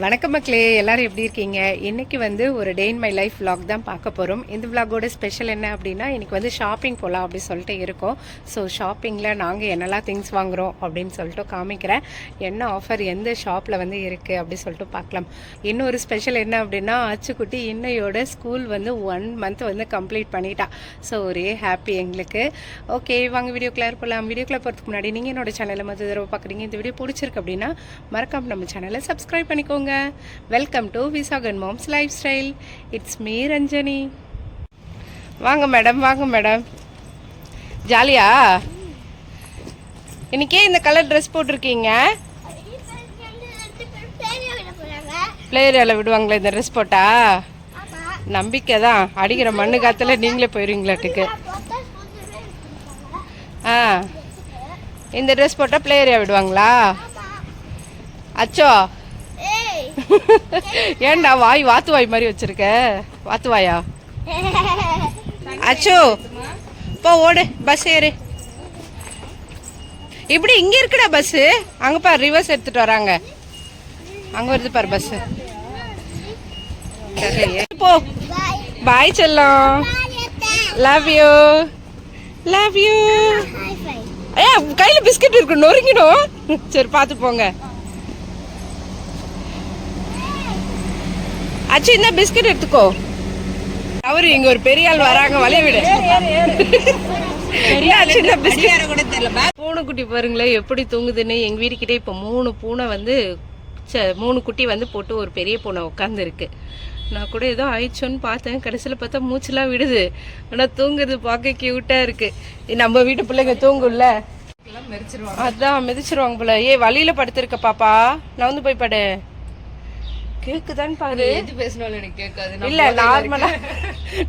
வணக்கம் மக்களே, எல்லாரும் எப்படி இருக்கீங்க? இன்னைக்கு வந்து ஒரு டே இன் மை லைஃப் vlog தான் பார்க்க போகிறோம். இந்த vlogோட ஸ்பெஷல் என்ன அப்படின்னா, இன்னைக்கு வந்து ஷாப்பிங் போகலாம் அப்படி சொல்லிட்டு இருக்கோம். ஸோ ஷாப்பிங்கில் நாங்கள் என்னெல்லாம் திங்ஸ் வாங்குகிறோம் அப்படின்னு சொல்லிட்டு காமிக்கிறேன். என்ன ஆஃபர் எந்த ஷாப்பில் வந்து இருக்குது அப்படி சொல்லிட்டு பார்க்கலாம். இன்னொரு ஸ்பெஷல் என்ன அப்படின்னா, அச்சுக்குட்டி இன்னையோட ஸ்கூல் வந்து 1 month வந்து கம்ப்ளீட் பண்ணிட்டா. ஸோ ஒரே ஹாப்பி எங்களுக்கு. ஓகே, வாங்க வீடியோக்குள்ளே போகலாம். வீடியோக்குள்ளே போகிறதுக்கு முன்னாடி நீங்கள் என்னோட சேனலை மொதல் தடவை பார்க்குறீங்க, இந்த வீடியோ பிடிச்சிருக்கு அப்படின்னா மறக்காம நம்ம சேனலை சப்ஸ்கிரைப் பண்ணிக்கோங்க. Welcome to Visakan moms life style. It's me Ranjani. வாங்க மேடம், வாங்க மேடம். ஜாலியா? இன்னைக்கே இந்த கலர் ட்ரெஸ் போட்டிருக்கீங்க. பிளே ஏரியாவில் விடுவாங்களே இந்த ட்ரெஸ் போட்டா? நம்பிக்கை தான். அடிக்கிற மண்ணு காத்துல நீங்களே போயிருவீங்களாட்டுக்கு. இந்த ட்ரெஸ் போட்டால் பிளே ஏரியா விடுவாங்களா? அச்சோ, ஏன்டா வாய் வாத்து வாய் மாதிரி வச்சிருக்க? வாத்து வாயா? அச்சோ, போ ஓடு, பஸ் ஏறு. இப்படி இங்க இருக்குடா பஸ். அங்க பாரு, ரிவர்ஸ் எடுத்துட்டு வராங்க. அங்க வருது பாரு பஸ். போ. பாய் செல்லம். Love you, love you. ஏ, கையில பிஸ்கட் இருக்கு, நொறுங்கிடும். சரி பார்த்து போங்க. அச்சு, இந்த பிஸ்கட் எடுத்துக்கோ. அவரு இங்க ஒரு பெரிய ஆள் வராங்க, வளைய விடு. பூனைக்குட்டி பாருங்களேன் எப்படி தூங்குதுன்னு. எங்க வீட்டுக்கிட்டே இப்ப 3 பூனை வந்து 3 குட்டி வந்து போட்டு ஒரு பெரிய பூனை உட்காந்து இருக்கு. நான் கூட ஏதோ ஆயிடுச்சோன்னு பார்த்தேன். கடைசியில் பார்த்தா மூச்செல்லாம் விடுது. ஆனா தூங்குறது பார்க்க கியூட்டா இருக்கு. நம்ம வீட்டு பிள்ளைங்க தூங்கும்ல, அதான் மிதிச்சிருவாங்க போல. ஏ, வழியில படுத்திருக்க பாப்பா, நான் வந்து போய் படு. கேக்குதான்னு பாரு. எது பேசினாலும் எனக்கு கேட்காது. இல்ல,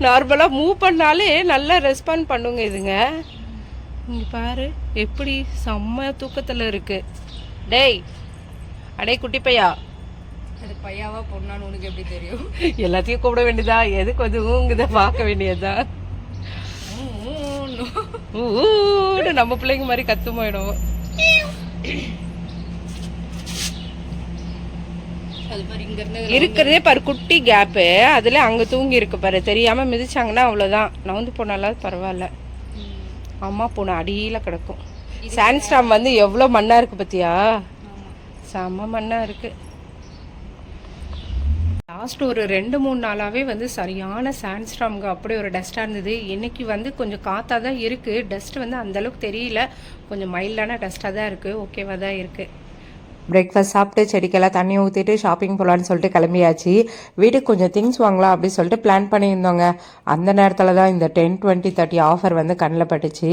நார்மலா மூவ் பண்ணாலே நல்லா ரெஸ்பாண்ட் பண்ணுங்க இதுங்க. இங்க பாரு எப்படி செம்ம தூக்கத்துல இருக்கு. டேய், அடே குட்டி பையா. அது பையாவா பொண்ணான்னு உனக்கு எப்படி தெரியும்? எல்லாத்தையும் கூப்பிட வேண்டியதா? எதுக்கு வந்து ஊங்குத பார்க்க வேண்டியதா? நம்ம பிள்ளைங்க மாதிரி கத்து போயிடும். இருக்கிறதே பாரு குட்டி கேப்பு, அதுல அங்க தூங்கி இருக்கு பாரு. தெரியாம மிதிச்சாங்கன்னா அவ்வளவுதான். நவுந்து போனாலும் பரவாயில்ல. அம்மா பூனை அடியில கிடக்கும். சாண்ட்ஸ்டாம் வந்து எவ்வளவு மண்ணா இருக்கு பத்தியா? செம்ம மண்ணா இருக்கு. லாஸ்ட் ஒரு 2-3 நாளாவே வந்து சரியான சாண்ட்ஸ்டாம்ங்க. அப்படியே ஒரு டஸ்டா இருந்தது. இன்னைக்கு வந்து கொஞ்சம் காத்தா தான் இருக்கு. டஸ்ட் வந்து அந்த அளவுக்கு தெரியல, கொஞ்சம் மைல்டான டஸ்டா தான் இருக்கு. ஓகேவா தான் இருக்கு. பிரேக்ஃபாஸ்ட் சாப்பிட்டு செடிக்கெல்லாம் தண்ணி ஊற்றிட்டு ஷாப்பிங் போகலான்னு சொல்லிட்டு கிளம்பியாச்சு. வீட்டுக்கு கொஞ்சம் திங்ஸ் வாங்கலாம் அப்படின்னு சொல்லிட்டு பிளான் பண்ணியிருந்தோங்க. அந்த நேரத்தில் தான் இந்த 10, 20, 30 ஆஃபர் வந்து கண்ணில் பட்டுச்சு.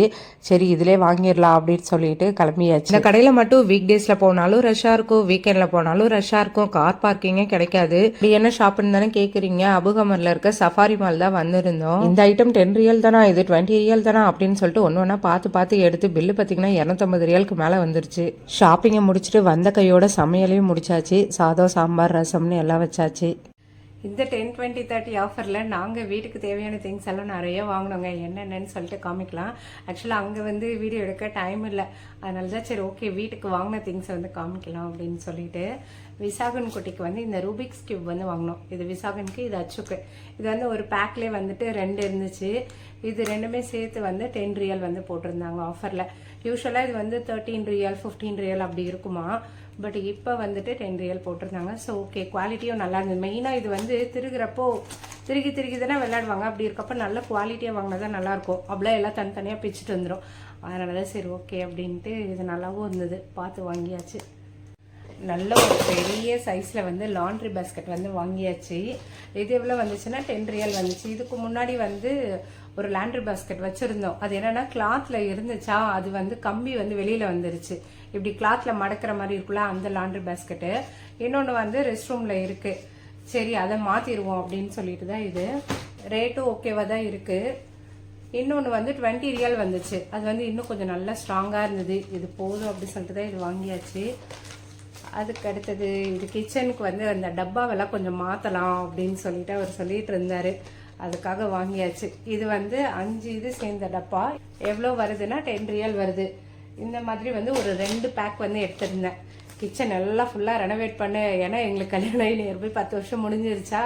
சரி இதிலே வாங்கிடலாம் அப்படின்னு சொல்லிட்டு கிளம்பியாச்சு. இந்த கடையில் மட்டும் வீக் டேஸில் போனாலும் ரஷ்ஷாக இருக்கும், வீக்கெண்டில் போனாலும் ரஷ்ஷாக இருக்கும். கார் பார்க்கிங்கே கிடைக்காது. இப்படி என்ன ஷாப்புன்னு தானே கேட்குறீங்க? அபுகமரில் இருக்க சஃபாரி மால் தான் வந்திருந்தோம். இந்த ஐட்டம் 10 ரியல் தானா, இது 20 ரியல் தானா அப்படின்னு சொல்லிட்டு ஒன்று ஒன்றா பார்த்து எடுத்து பில்லு பார்த்தீங்கன்னா 250 ரியலுக்கு மேலே வந்துருச்சு. ஷாப்பிங்கை முடிச்சுட்டு வந்த கையோட சமையலையும் முடிச்சாச்சு. சாதம், சாம்பார், ரசம்னு எல்லாம் வச்சாச்சு. இந்த 10, 20, 30 ஆஃபரில் நாங்கள் வீட்டுக்கு தேவையான திங்ஸ் எல்லாம் நிறைய வாங்கினோங்க. என்னென்னு சொல்லிட்டு காமிக்கலாம். ஆக்சுவலாக அங்கே வந்து வீடியோ எடுக்க டைம் இல்லை, அதனால தான் சரி ஓகே வீட்டுக்கு வாங்கின திங்ஸை வந்து காமிக்கலாம் அப்படின்னு சொல்லிட்டு விசாகன் குட்டிக்கு வந்து இந்த ரூபிக்ஸ் கியூப் வந்து வாங்கினோம். இது விசாகனுக்கு, இது அச்சுக்கு. இது வந்து ஒரு பேக்லேயே வந்துட்டு 2 இருந்துச்சு. இது ரெண்டுமே சேர்த்து வந்து 10 ரியல் வந்து போட்டிருந்தாங்க ஆஃபரில். யூஸ்வலாக இது வந்து 13 ரியல் 15 ரியல் அப்படி இருக்குமா, பட் இப்போ வந்துட்டு 10 ரியல் போட்டிருந்தாங்க. ஸோ ஓகே, குவாலிட்டியும் நல்லா இருந்தது. மெயினாக இது வந்து திருகிறப்போ திருகி தானே விளையாடுவாங்க. அப்படி இருக்கப்போ நல்ல குவாலிட்டியாக வாங்கினா தான் நல்லாயிருக்கும். அப்படிலாம் எல்லாம் தனித்தனியாக பிச்சுட்டு வந்துடும். அதனால தான் சரி ஓகே அப்படின்ட்டு இது நல்லாவும் இருந்தது, பார்த்து வாங்கியாச்சு. நல்ல ஒரு பெரிய சைஸில் வந்து லாண்ட்ரி பேஸ்கெட் வந்து வாங்கியாச்சு. இது எவ்வளோ வந்துச்சுன்னா 10 ரியல் வந்துச்சு. இதுக்கு முன்னாடி வந்து ஒரு லாண்ட்ரி பேஸ்கெட் வச்சுருந்தோம். அது என்னென்னா கிளாத்தில் இருந்துச்சா, அது வந்து கம்பி வந்து வெளியில் வந்துருச்சு. இப்படி கிளாத்தில் மடக்கிற மாதிரி இருக்குல்ல, அந்த லாண்ட்ரி பேஸ்கெட்டு. இன்னொன்று வந்து ரெஸ்ட் ரூமில் இருக்குது. சரி அதை மாற்றிடுவோம் அப்படின்னு சொல்லிட்டு தான் இது. ரேட்டும் ஓகேவாக தான் இருக்குது. இன்னொன்று வந்து 20 ரியல் வந்துச்சு. அது வந்து இன்னும் கொஞ்சம் நல்லா ஸ்ட்ராங்காக இருந்தது. இது போதும் அப்படி சொல்லிட்டு தான் இது வாங்கியாச்சு. அதுக்கு அடுத்தது இது கிச்சனுக்கு வந்து அந்த டப்பாவெல்லாம் கொஞ்சம் மாற்றலாம் அப்படின்னு சொல்லிட்டு அவர் சொல்லிட்டு இருந்தார். அதுக்காக வாங்கியாச்சு. இது வந்து 5 இது சேர்ந்த டப்பா. எவ்வளோ வருதுன்னா 10 ரியல் வருது. இந்த மாதிரி வந்து ஒரு 2 பேக் வந்து எடுத்திருந்தேன். கிச்சன் எல்லாம் ஃபுல்லாக ரெனோவேட் பண்ண. ஏன்னா எங்களுக்கு கல்யாணம் ஆகி நியர்பை 10 வருஷம் முடிஞ்சிருச்சா.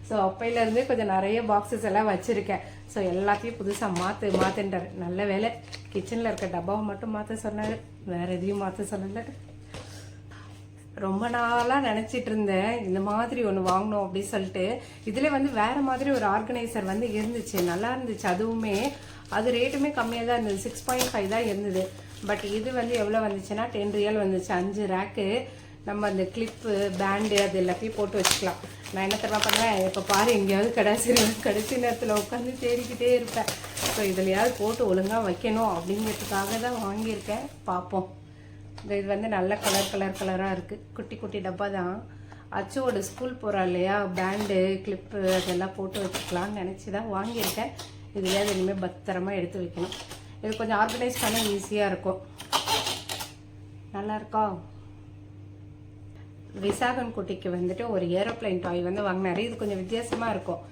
ஸோ அப்பையிலேருந்தே கொஞ்சம் நிறைய பாக்ஸஸ் எல்லாம் வச்சுருக்கேன். ஸோ எல்லாத்தையும் புதுசாக மாற்றுன்றார். நல்ல வேலை கிச்சனில் இருக்க டப்பாவை மட்டும் மாற்ற சொன்னார், வேறு எதையும் மாற்ற சொல்லலை. ரொம்ப நாளாக நினச்சிட்டு இருந்தேன் இந்த மாதிரி ஒன்று வாங்கணும் அப்படின்னு சொல்லிட்டு. இதில் வந்து வேறு மாதிரி ஒரு ஆர்கனைசர் வந்து இருந்துச்சு, நல்லா இருந்துச்சு. அதுவுமே அது ரேட்டுமே கம்மியாக தான் இருந்தது, 6.5 தான் இருந்தது. பட் இது வந்து எவ்வளோ வந்துச்சுன்னா 10 ரியல் வந்துச்சு. 5 ரேக்கு. நம்ம அந்த கிளிப்பு பேண்டு அது எல்லாத்தையும் போட்டு வச்சுக்கலாம். நான் என்ன தரமா பண்ணுவேன், இப்போ பாரு எங்கேயாவது கடைசி நேரத்தில் உட்காந்து தேடிக்கிட்டே இருப்பேன். ஸோ இதுலையாவது போட்டு ஒழுங்காக வைக்கணும் அப்படிங்கிறதுக்காக தான் வாங்கியிருக்கேன். பார்ப்போம். இது வந்து நல்ல கலராக இருக்குது. குட்டி குட்டி டப்பா தான். அச்சுவோட ஸ்கூல் போகிறா இல்லையா, பேண்டு கிளிப்பு அதெல்லாம் போட்டு வச்சுக்கலாம்னு நினச்சி தான் வாங்கியிருக்கேன். இதுலையாவது இனிமேல் பத்திரமா எடுத்து வைக்கணும். இது கொஞ்சம் ஆர்கனைஸ் பண்ண ஈஸியாக இருக்கும். நல்லா இருக்கா? விசாகன் குட்டிக்கு வந்துட்டு ஒரு ஏரோப்ளைன் டாய் வந்து வாங்கினாரு. இது கொஞ்சம் வித்தியாசமாக இருக்கும்.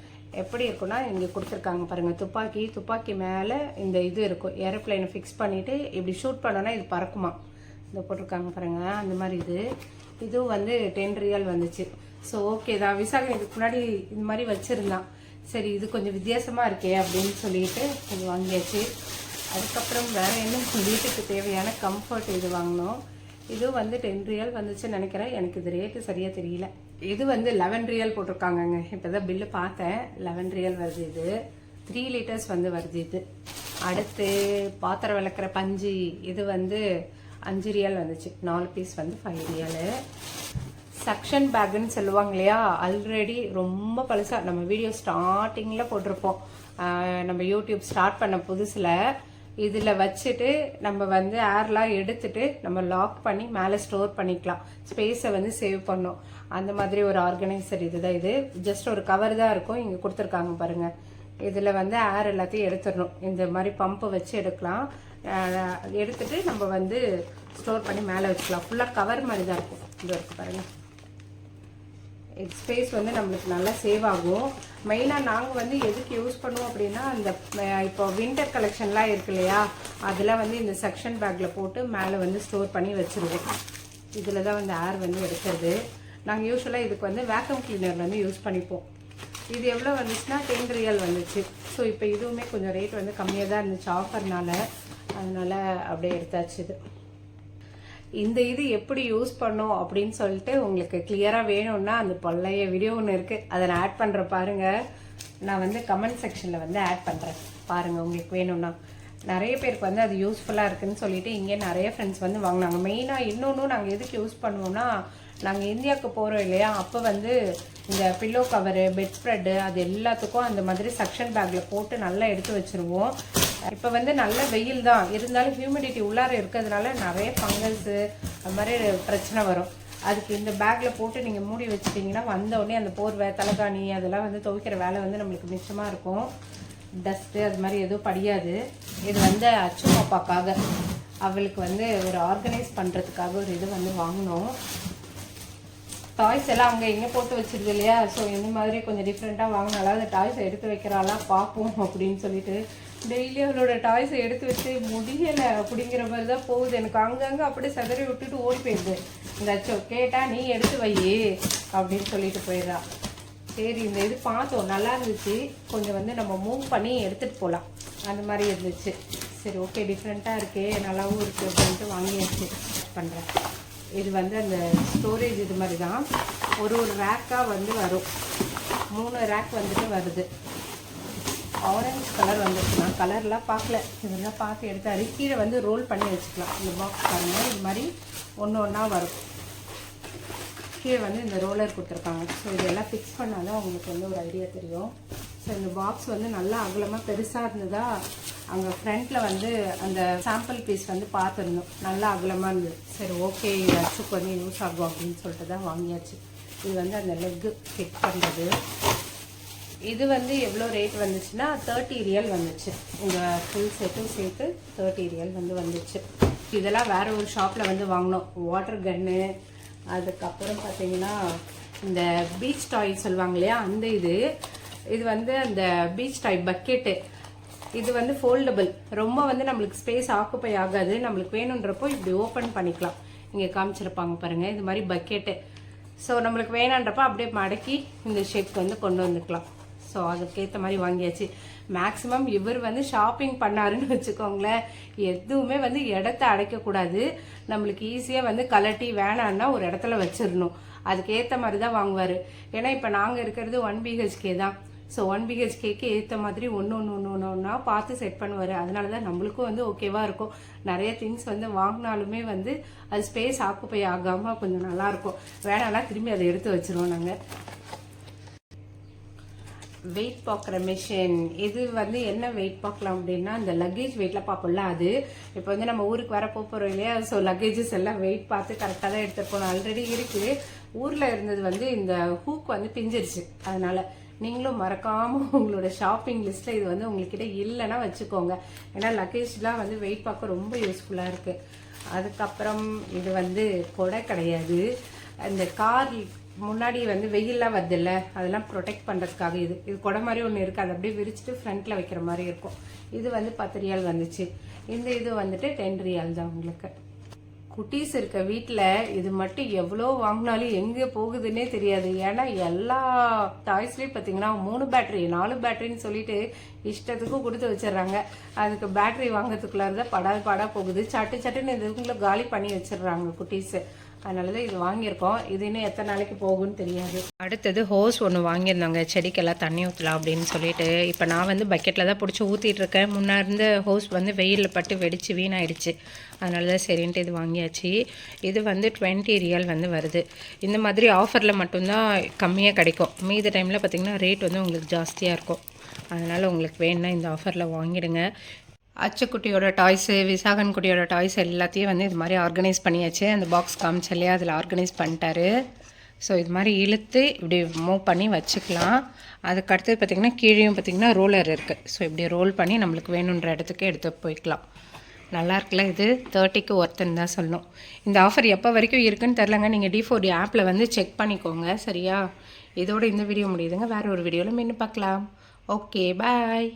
எப்படி இருக்குன்னா, இங்கே கொடுத்துருக்காங்க பாருங்கள், துப்பாக்கி மேலே இந்த இது இருக்கும். ஏரோப்ளைனை ஃபிக்ஸ் பண்ணிவிட்டு இப்படி ஷூட் பண்ணோன்னா இது பறக்குமா. இதை போட்டிருக்காங்க பாருங்கள், அந்த மாதிரி. இதுவும் வந்து 10 ரியல் வந்துச்சு. ஸோ ஓகே தான். விசாகன் இதுக்கு முன்னாடி இந்த மாதிரி வச்சுருந்தான். சரி இது கொஞ்சம் வித்தியாசமாக இருக்கே அப்படின்னு சொல்லிட்டு இது வாங்கியாச்சு. அதுக்கப்புறம் வேறு என்ன, வீட்டுக்கு தேவையான கம்ஃபர்ட் இது வாங்கினோம். இதுவும் வந்து 10 ரியல் வந்துச்சுன்னு நினைக்கிறேன். எனக்கு இது ரேட்டு சரியாக தெரியல. இது வந்து 11 ரியல் போட்டிருக்காங்கங்க. இப்போ தான் பில்லு பார்த்தேன், 11 ரியல் வருது. இது 3 லிட்டர்ஸ் வந்து வருது. இது அடுத்து பாத்திரம் விளக்குற பஞ்சு, இது வந்து 5 ரியல் வந்துச்சு. 4 பீஸ் வந்து 5 ரியல். சக்ஷன் பேக்குன்னு சொல்லுவாங்க இல்லையா, ஆல்ரெடி ரொம்ப பழசாக நம்ம வீடியோ ஸ்டார்டிங்கில் போட்டிருப்போம். நம்ம யூடியூப் ஸ்டார்ட் பண்ண புதுசில் இதில் வச்சுட்டு நம்ம வந்து ஏர்லாம் எடுத்துட்டு நம்ம லாக் பண்ணி மேலே ஸ்டோர் பண்ணிக்கலாம். ஸ்பேஸை வந்து சேவ் பண்ணோம். அந்த மாதிரி ஒரு ஆர்கனைசர் இதுதான். இது ஜஸ்ட் ஒரு கவர் தான் இருக்கும். இங்கே கொடுத்துருக்காங்க பாருங்கள். இதில் வந்து ஏர் எல்லாத்தையும் எடுத்துடணும். இந்த மாதிரி பம்பை வச்சு எடுக்கலாம். எடுத்துட்டு நம்ம வந்து ஸ்டோர் பண்ணி மேலே வச்சுக்கலாம். ஃபுல்லாக கவர் மாதிரி தான் இருக்கும். இது இருக்குது பாருங்கள். ஸ்பேஸ் வந்து நம்மளுக்கு நல்லா சேவ் ஆகும். மெயினாக நாங்கள் வந்து எதுக்கு யூஸ் பண்ணுவோம் அப்படின்னா, அந்த இப்போ வின்டர் கலெக்ஷன்லாம் இருக்கு இல்லையா, அதெல்லாம் வந்து இந்த செக்ஷன் பேக்கில் போட்டு மேலே வந்து ஸ்டோர் பண்ணி வச்சுருவோம். இதில் தான் வந்து ஏர் வந்து எடுக்கிறது. நாங்கள் யூஸ்வலாக இதுக்கு வந்து வேக்யூம் கிளீனர் வந்து யூஸ் பண்ணிப்போம். இது எவ்வளோ வந்துச்சுன்னா 10 ரியல் வந்துச்சு. ஸோ இப்போ இதுவுமே கொஞ்சம் ரேட் வந்து கம்மியாக தான் இருந்துச்சு ஆஃபர்னால. அதனால் அப்படியே எடுத்தாச்சு. இந்த இது எப்படி யூஸ் பண்ணோம் அப்படின்னு சொல்லிட்டு உங்களுக்கு கிளியராக வேணும்னா அந்த பழைய வீடியோ ஒன்று இருக்குது, அதை நான் ஆட் பண்ணுறேன் பாருங்கள். நான் வந்து கமெண்ட் செக்ஷனில் வந்து ஆட் பண்ணுறேன் பாருங்கள், உங்களுக்கு வேணும்னா. நிறைய பேருக்கு வந்து அது யூஸ்ஃபுல்லாக இருக்குதுன்னு சொல்லிட்டு இங்கே நிறைய ஃப்ரெண்ட்ஸ் வந்து வாங்கினாங்க. மெயினாக இன்னொன்று நாங்கள் எதுக்கு யூஸ் பண்ணுவோம்னா, நாங்கள் இந்தியாவுக்கு போகிறோம் இல்லையா, அப்போ வந்து இந்த பில்லோ கவரு, பெட் ஸ்ப்ரெட்டு அது எல்லாத்துக்கும் அந்த மாதிரி செக்ஷன் பேக்கில் போட்டு நல்லா எடுத்து வச்சுருவோம். இப்போ வந்து நல்ல வெயில் தான் இருந்தாலும் ஹியூமிடிட்டி உள்ளார இருக்கிறதுனால நிறைய ஃபங்கல்ஸு அது மாதிரி பிரச்சனை வரும். அதுக்கு இந்த பேக்கில் போட்டு நீங்கள் மூடி வச்சுட்டிங்கன்னா வந்தவுடனே அந்த போர்வை தலைகாணி அதெல்லாம் வந்து துவைக்கிற வேலை வந்து நம்மளுக்கு மிச்சமாக இருக்கும். டஸ்ட்டு அது மாதிரி எதுவும் படியாது. இது வந்து அச்சு பாப்பாக்காக, அவளுக்கு வந்து ஒரு ஆர்கனைஸ் பண்ணுறதுக்காக ஒரு இது வந்து வாங்கினோம். டாய்ஸ் எல்லாம் அங்கே எங்கே போட்டு வச்சிருது இல்லையா, ஸோ இந்த மாதிரி கொஞ்சம் டிஃப்ரெண்ட்டாக வாங்கினாலும் அந்த டாய்ஸை எடுத்து வைக்கிறாளா பார்ப்போம் அப்படின்னு சொல்லிட்டு டெய்லி அவளோட டாய்ஸை எடுத்து வச்சு முடியலை அப்படிங்கிற மாதிரி தான் போகுது. எனக்கு அங்கங்கே அப்படியே சதறி விட்டுட்டு ஓடி போயிடுது. இந்த அச்சோ கேட்டால் நீ எடுத்து வை அப்படின்னு சொல்லிட்டு போயிடுறா. சரி இந்த இது பார்த்தோம், நல்லா இருந்துச்சு. கொஞ்சம் வந்து நம்ம மூவ் பண்ணி எடுத்துகிட்டு போகலாம் அந்த மாதிரி இருந்துச்சு. சரி ஓகே, டிஃப்ரெண்ட்டாக இருக்கே, நல்லாவும் இருக்குது அப்படின்ட்டு வாங்கியாச்சு. பண்ணுறேன். இது வந்து அந்த ஸ்டோரேஜ் இது மாதிரி தான். ஒரு ரேக்காக வந்து வரும். 3 ரேக் வந்துட்டு வருது. ஆரஞ்சு கலர் வந்துருக்கு. நான் கலர்லாம் பார்க்கல, இதெல்லாம் பார்த்து எடுத்து கீழே வந்து ரோல் பண்ணி வச்சுக்கலாம். இந்த பாக்ஸ் பாருங்கள், இது மாதிரி ஒன்று ஒன்றா வரும். கீழே வந்து இந்த ரோலர் கொடுத்துருக்காங்க. ஸோ இதெல்லாம் ஃபிக்ஸ் பண்ணால் தான் உங்களுக்கு வந்து ஒரு ஐடியா தெரியும். ஸோ இந்த பாக்ஸ் வந்து நல்லா அகலமாக பெருசாக இருந்ததா, அங்கே ஃப்ரண்ட்டில் வந்து அந்த சாம்பிள் பீஸ் வந்து பார்த்துருந்தோம், நல்லா அகலமாக இருந்தது. சரி ஓகே, இது அச்சுக்கு வந்து யூஸ் ஆகும் அப்படின்னு சொல்லிட்டு தான் வாங்கியாச்சு. இது வந்து அந்த லெக்கு ஃபிட் பண்ணுறது. இது வந்து எவ்வளோ ரேட் வந்துச்சுன்னா 30 ரியல் வந்துச்சு. இந்த ஃபுல் செட்டும் சேர்த்து 30 ரியல் வந்து வந்துச்சு. இதெல்லாம் வேற ஒரு ஷாப்பில் வந்து வாங்கினோம். வாட்டர் கன்னு, அதுக்கப்புறம் பார்த்தீங்கன்னா இந்த பீச் டாய் சொல்லுவாங்க இல்லையா, அந்த இது வந்து அந்த பீச் டாய் பக்கெட்டு. இது வந்து ஃபோல்டபுள், ரொம்ப வந்து நம்மளுக்கு ஸ்பேஸ் ஆக்குப்பை ஆகாது. நம்மளுக்கு வேணுன்றப்போ இப்படி ஓப்பன் பண்ணிக்கலாம். இங்கே காமிச்சிருப்பாங்க பாருங்கள், இது மாதிரி பக்கெட்டு. ஸோ நம்மளுக்கு வேணான்றப்போ அப்படியே மடக்கி இந்த ஷேப்க்கு வந்து கொண்டு வந்துக்கலாம். ஸோ அதுக்கேற்ற மாதிரி வாங்கியாச்சு. மேக்ஸிமம் இவர் வந்து ஷாப்பிங் பண்ணாருன்னு வச்சுக்கோங்களேன், எதுவுமே வந்து இடத்த அடைக்கக்கூடாது. நம்மளுக்கு ஈஸியாக வந்து கலட்டி வேணான்னா ஒரு இடத்துல வச்சிடணும். அதுக்கேற்ற மாதிரி தான் வாங்குவார். ஏன்னா இப்போ நாங்கள் இருக்கிறது 1 BHK தான். ஸோ 1 BHKக்கு ஏற்ற மாதிரி ஒன்று பார்த்து செட் பண்ணுவார். அதனால தான் நம்மளுக்கும் வந்து ஓகேவாக இருக்கும். நிறைய திங்ஸ் வந்து வாங்கினாலுமே வந்து அது ஸ்பேஸ் ஆக்குப்பை ஆகாமல் கொஞ்சம் நல்லாயிருக்கும். வேணான்னா திரும்பி அதை எடுத்து வச்சுருவோம் நாங்கள். வெயிட் பார்க்குற மிஷின், இது வந்து என்ன வெயிட் பார்க்கலாம் அப்படின்னா, இந்த லக்கேஜ் வெயிட்லாம் பார்ப்போம்ல, அது இப்போ வந்து நம்ம ஊருக்கு வர போகிறோம் இல்லையா, ஸோ லக்கேஜஸ் எல்லாம் வெயிட் பார்த்து கரெக்டாக தான் எடுத்துகிட்டு போகணும். ஆல்ரெடி இருக்குது. ஊரில் இருந்தது வந்து இந்த ஹூக் வந்து பிஞ்சிருச்சு. அதனால் நீங்களும் மறக்காமல் உங்களோட ஷாப்பிங் லிஸ்ட்டில் இது வந்து உங்கள்கிட்ட இல்லைன்னா வச்சுக்கோங்க. ஏன்னா லக்கேஜ்லாம் வந்து வெயிட் பார்க்க ரொம்ப யூஸ்ஃபுல்லாக இருக்குது. அதுக்கப்புறம் இது வந்து கொடை கிடையாது, இந்த கார் முன்னாடி வந்து வெயில்லாம் வருதில்ல, அதெல்லாம் ப்ரொடெக்ட் பண்ணுறதுக்காக இது கொடை மாதிரி ஒன்று இருக்குது. அது அப்படியே விரிச்சிட்டு ஃப்ரண்ட்டில் வைக்கிற மாதிரி இருக்கும். இது வந்து 10 ரியால் வந்துச்சு. இந்த இது வந்துட்டு 10 ரியால் தான் உங்களுக்கு. குட்டீஸ் இருக்க வீட்டில் இது மட்டும் எவ்வளோ வாங்கினாலும் எங்கே போகுதுன்னே தெரியாது. ஏன்னா எல்லா டாய்ஸ்லேயும் பார்த்தீங்கன்னா 3 பேட்டரி 4 பேட்டரின்னு சொல்லிட்டு இஷ்டத்துக்கும் கொடுத்து வச்சிடுறாங்க. அதுக்கு பேட்டரி வாங்கிறதுக்குள்ளார தான் படா போகுது. சட்டுன்னு இதுக்குள்ளே காலி பண்ணி வச்சிடுறாங்க குட்டீஸு. அதனால தான் இது வாங்கியிருக்கோம். இது இன்னும் எத்தனை நாளைக்கு போகும்னு தெரியாது. அடுத்தது ஹோஸ் ஒன்று வாங்கியிருந்தாங்க, செடிக்கெல்லாம் தண்ணி ஊற்றலாம் அப்படின்னு சொல்லிட்டு. இப்போ நான் வந்து பக்கெட்டில் தான் பிடிச்சி ஊற்றிட்டு இருக்கேன். முன்னாடி இருந்த ஹோஸ் வந்து வெயிலில் பட்டு வெடித்து வீணாயிடுச்சு. அதனால தான் சரின்ட்டு இது வாங்கியாச்சு. இது வந்து 20 ரியால் வந்து வருது. இந்த மாதிரி ஆஃபரில் மட்டும்தான் கம்மியாக கிடைக்கும். மீதி டைமில் பார்த்திங்கன்னா ரேட் வந்து உங்களுக்கு ஜாஸ்தியாக இருக்கும். அதனால் உங்களுக்கு வேணுன்னா இந்த ஆஃபரில் வாங்கிடுங்க. அச்சுக்குட்டியோட டாய்ஸு, விசாகன் குட்டியோட டாய்ஸ் எல்லாத்தையும் வந்து இது மாதிரி ஆர்கனைஸ் பண்ணியாச்சு. அந்த பாக்ஸ் காமிச்சு இல்லையா, அதில் ஆர்கனைஸ் பண்ணிட்டாரு. ஸோ இது மாதிரி இழுத்து இப்படி மூவ் பண்ணி வச்சுக்கலாம். அதுக்கடுத்து பார்த்திங்கன்னா கீழேயும் பார்த்திங்கன்னா ரோலர் இருக்குது. ஸோ இப்படி ரோல் பண்ணி நம்மளுக்கு வேணுன்ற இடத்துக்கு எடுத்து போய்க்கலாம். நல்லா இருக்குல்ல, இது 30க்கு ஒர்த்துன்னு தான் சொல்லணும். இந்த ஆஃபர் எப்போ வரைக்கும் இருக்குன்னு தெரிலங்க. நீங்கள் D4D ஆப்பில் வந்து செக் பண்ணிக்கோங்க, சரியா? இதோட இந்த வீடியோ முடியுதுங்க. வேறு ஒரு வீடியோவில் மீண்டும் பார்க்கலாம். ஓகே, பாய்.